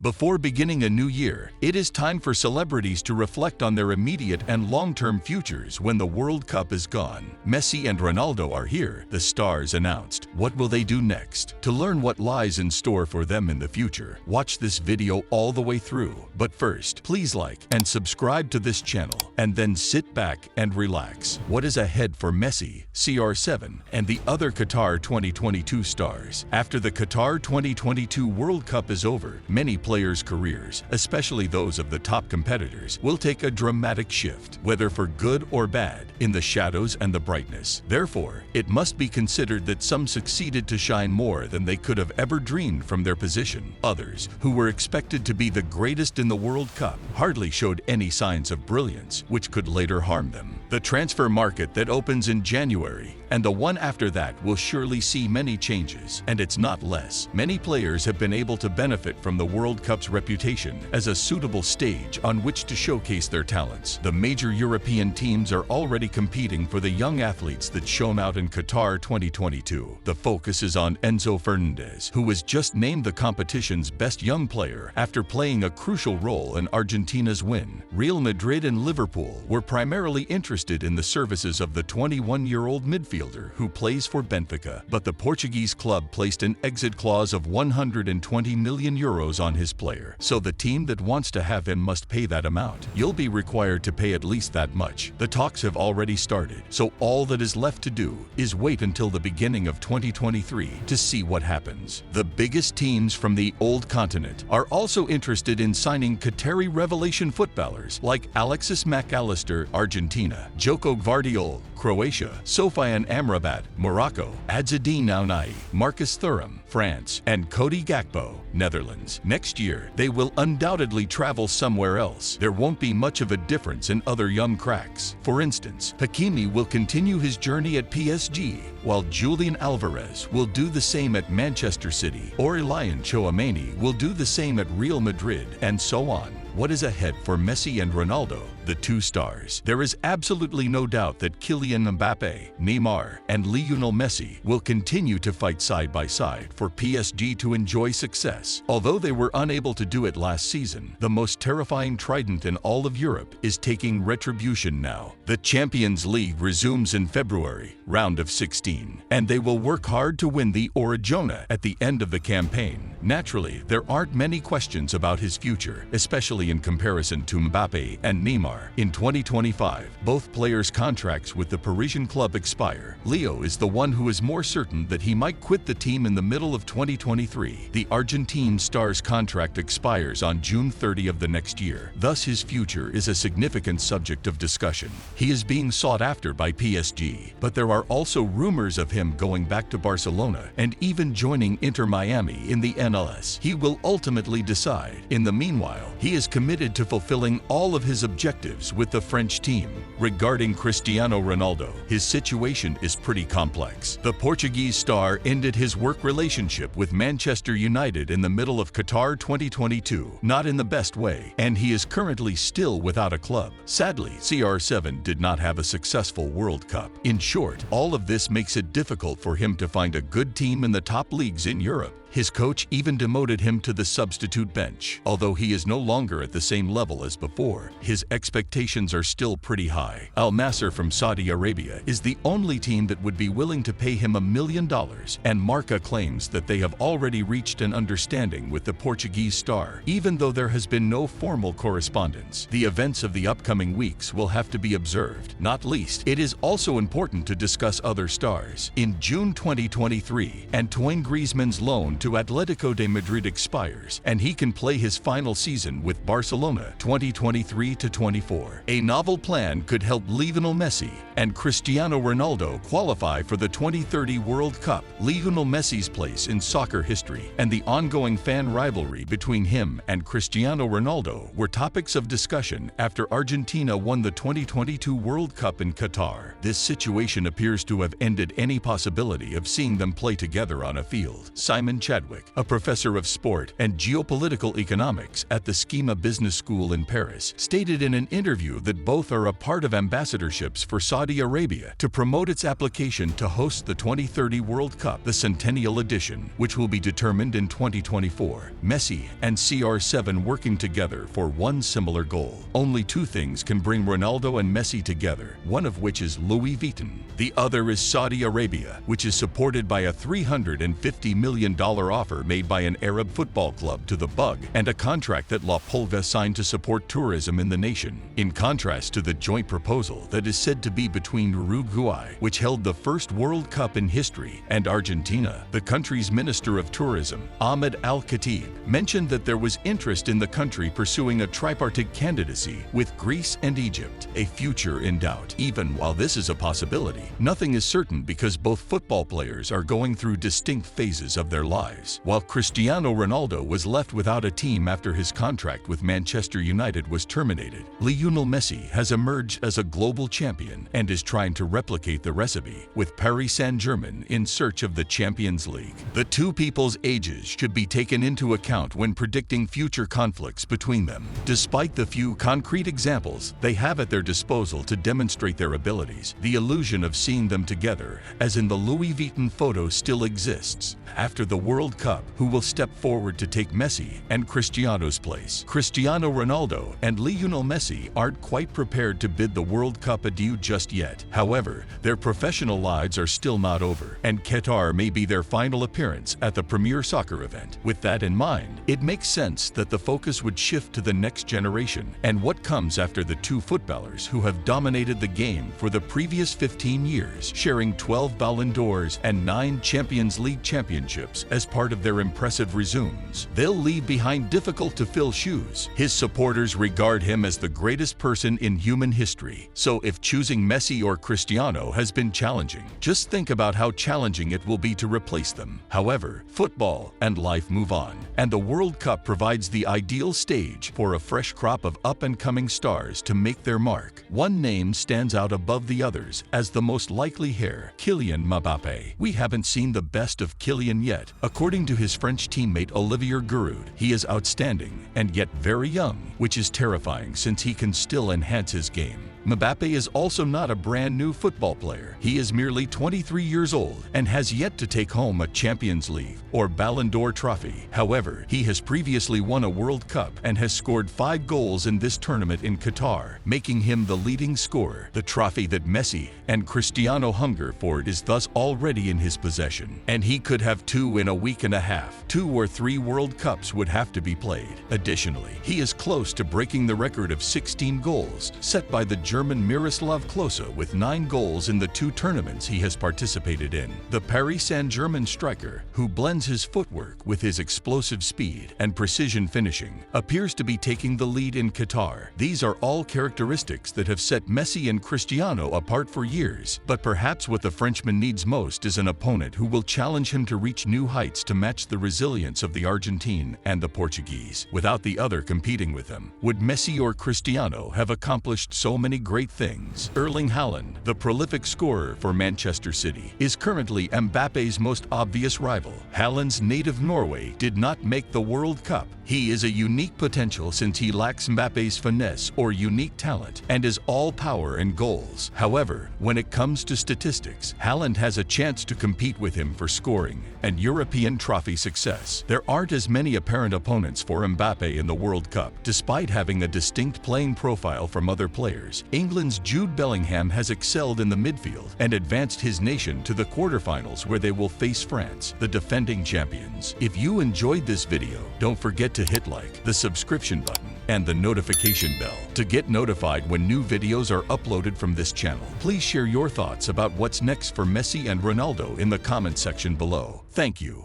Before beginning a new year, it is time for celebrities to reflect on their immediate and long-term futures when the World Cup is gone. Messi and Ronaldo are here, the stars announced. What will they do next? To learn what lies in store for them in the future, watch this video all the way through. But first, please like and subscribe to this channel, and then sit back and relax. What is ahead for Messi, CR7, and the other Qatar 2022 stars? After the Qatar 2022 World Cup is over, many players' careers, especially those of the top competitors, will take a dramatic shift, whether for good or bad, in the shadows and the brightness. Therefore, it must be considered that some succeeded to shine more than they could have ever dreamed from their position. Others, who were expected to be the greatest in the World Cup, hardly showed any signs of brilliance, which could later harm them. The transfer market that opens in January and the one after that will surely see many changes, and it's not less. Many players have been able to benefit from the World Cup's reputation as a suitable stage on which to showcase their talents. The major European teams are already competing for the young athletes that shone out in Qatar 2022. The focus is on Enzo Fernandez, who was just named the competition's best young player after playing a crucial role in Argentina's win. Real Madrid and Liverpool were primarily interested in the services of the 21-year-old midfielder who plays for Benfica, but the Portuguese club placed an exit clause of 120 million euros on his player, so the team that wants to have him must pay that amount. You'll be required to pay at least that much. The talks have already started, so all that is left to do is wait until the beginning of 2023 to see what happens. The biggest teams from the old continent are also interested in signing Qatari revelation footballers like Alexis McAllister, Argentina, Joko Gvardiol, Croatia, Sofian Amrabat, Morocco, Azzedine Ounahi, Marcus Thuram, France, and Cody Gakpo, Netherlands. Next year, they will undoubtedly travel somewhere else. There won't be much of a difference in other young cracks. For instance, Hakimi will continue his journey at PSG, while Julian Alvarez will do the same at Manchester City, or Ilian Chouameni will do the same at Real Madrid, and so on. What is ahead for Messi and Ronaldo, the two stars? There is absolutely no doubt that Kylian Mbappe, Neymar, and Lionel Messi will continue to fight side by side for PSG to enjoy success. Although they were unable to do it last season, the most terrifying trident in all of Europe is taking retribution now. The Champions League resumes in February, round of 16, and they will work hard to win the Orejona at the end of the campaign. Naturally, there aren't many questions about his future, especially in comparison to Mbappe and Neymar. In 2025, both players' contracts with the Parisian club expire. Leo is the one who is more certain that he might quit the team in the middle of 2023. The Argentine star's contract expires on June 30 of the next year. Thus, his future is a significant subject of discussion. He is being sought after by PSG, but there are also rumors of him going back to Barcelona and even joining Inter Miami in the MLS. He will ultimately decide. In the meanwhile, he is committed to fulfilling all of his objectives with the French team. Regarding Cristiano Ronaldo, his situation is pretty complex. The Portuguese star ended his work relationship with Manchester United in the middle of Qatar 2022, not in the best way, and he is currently still without a club. Sadly, CR7 did not have a successful World Cup. In short, all of this makes it difficult for him to find a good team in the top leagues in Europe. His coach even demoted him to the substitute bench. Although he is no longer at the same level as before, his expectations are still pretty high. Al Nassr from Saudi Arabia is the only team that would be willing to pay him $1 million, and Marca claims that they have already reached an understanding with the Portuguese star, even though there has been no formal correspondence. The events of the upcoming weeks will have to be observed. Not least, it is also important to discuss other stars. In June 2023, Antoine Griezmann's loan to Atletico de Madrid expires, and he can play his final season with Barcelona 2023-24. A novel plan could help Lionel Messi and Cristiano Ronaldo qualify for the 2030 World Cup. Lionel Messi's place in soccer history and the ongoing fan rivalry between him and Cristiano Ronaldo were topics of discussion after Argentina won the 2022 World Cup in Qatar. This situation appears to have ended any possibility of seeing them play together on a field. Simon Chadwick, a professor of sport and geopolitical economics at the Schema Business School in Paris, stated in an interview that both are a part of ambassadorships for Saudi Arabia to promote its application to host the 2030 World Cup, the Centennial Edition, which will be determined in 2024. Messi and CR7 working together for one similar goal. Only two things can bring Ronaldo and Messi together, one of which is Louis Vuitton. The other is Saudi Arabia, which is supported by a $350 million offer made by an Arab football club to the Bug and a contract that La Pulga signed to support tourism in the nation. In contrast to the joint proposal that is said to be between Uruguay, which held the first World Cup in history, and Argentina, the country's Minister of Tourism, Ahmed Al-Khatib, mentioned that there was interest in the country pursuing a tripartite candidacy with Greece and Egypt, a future in doubt. Even while this is a possibility, nothing is certain because both football players are going through distinct phases of their lives. While Cristiano Ronaldo was left without a team after his contract with Manchester United was terminated, Lionel Messi has emerged as a global champion and is trying to replicate the recipe with Paris Saint-Germain in search of the Champions League. The two people's ages should be taken into account when predicting future conflicts between them. Despite the few concrete examples they have at their disposal to demonstrate their abilities, the illusion of seeing them together, as in the Louis Vuitton photo, still exists. After the World Cup, who will step forward to take Messi and Cristiano's place? Cristiano Ronaldo and Lionel Messi aren't quite prepared to bid the World Cup adieu just yet. However, their professional lives are still not over, and Qatar may be their final appearance at the premier soccer event. With that in mind, it makes sense that the focus would shift to the next generation and what comes after the two footballers who have dominated the game for the previous 15 years, sharing 12 Ballon d'Ors and 9 Champions League championships as part of their impressive resumes. They'll leave behind difficult-to-fill shoes. His supporters regard him as the greatest person in human history. So if choosing Messi or Cristiano has been challenging, just think about how challenging it will be to replace them. However, football and life move on, and the World Cup provides the ideal stage for a fresh crop of up-and-coming stars to make their mark. One name stands out above the others as the most likely heir: Kylian Mbappé. We haven't seen the best of Kylian yet. According to his French teammate Olivier Giroud, he is outstanding and yet very young, which is terrifying since he can still enhance his game. Mbappé is also not a brand new football player. He is merely 23 years old and has yet to take home a Champions League or Ballon d'Or trophy. However, he has previously won a World Cup and has scored 5 goals in this tournament in Qatar, making him the leading scorer. The trophy that Messi and Cristiano hunger for is thus already in his possession, and he could have 2 in a week and a half. 2 or 3 World Cups would have to be played. Additionally, he is close to breaking the record of 16 goals set by the German Miroslav Klose with 9 goals in the 2 tournaments he has participated in. The Paris Saint-Germain striker, who blends his footwork with his explosive speed and precision finishing, appears to be taking the lead in Qatar. These are all characteristics that have set Messi and Cristiano apart for years, but perhaps what the Frenchman needs most is an opponent who will challenge him to reach new heights to match the resilience of the Argentine and the Portuguese, without the other competing with him. Would Messi or Cristiano have accomplished so many great things? Erling Haaland, the prolific scorer for Manchester City, is currently Mbappé's most obvious rival. Haaland's native Norway did not make the World Cup. He is a unique potential since he lacks Mbappé's finesse or unique talent and is all power and goals. However, when it comes to statistics, Haaland has a chance to compete with him for scoring and European trophy success. There aren't as many apparent opponents for Mbappé in the World Cup, despite having a distinct playing profile from other players. England's Jude Bellingham has excelled in the midfield and advanced his nation to the quarterfinals, where they will face France, the defending champions. If you enjoyed this video, don't forget to hit like, the subscription button, and the notification bell to get notified when new videos are uploaded from this channel. Please share your thoughts about what's next for Messi and Ronaldo in the comment section below. Thank you.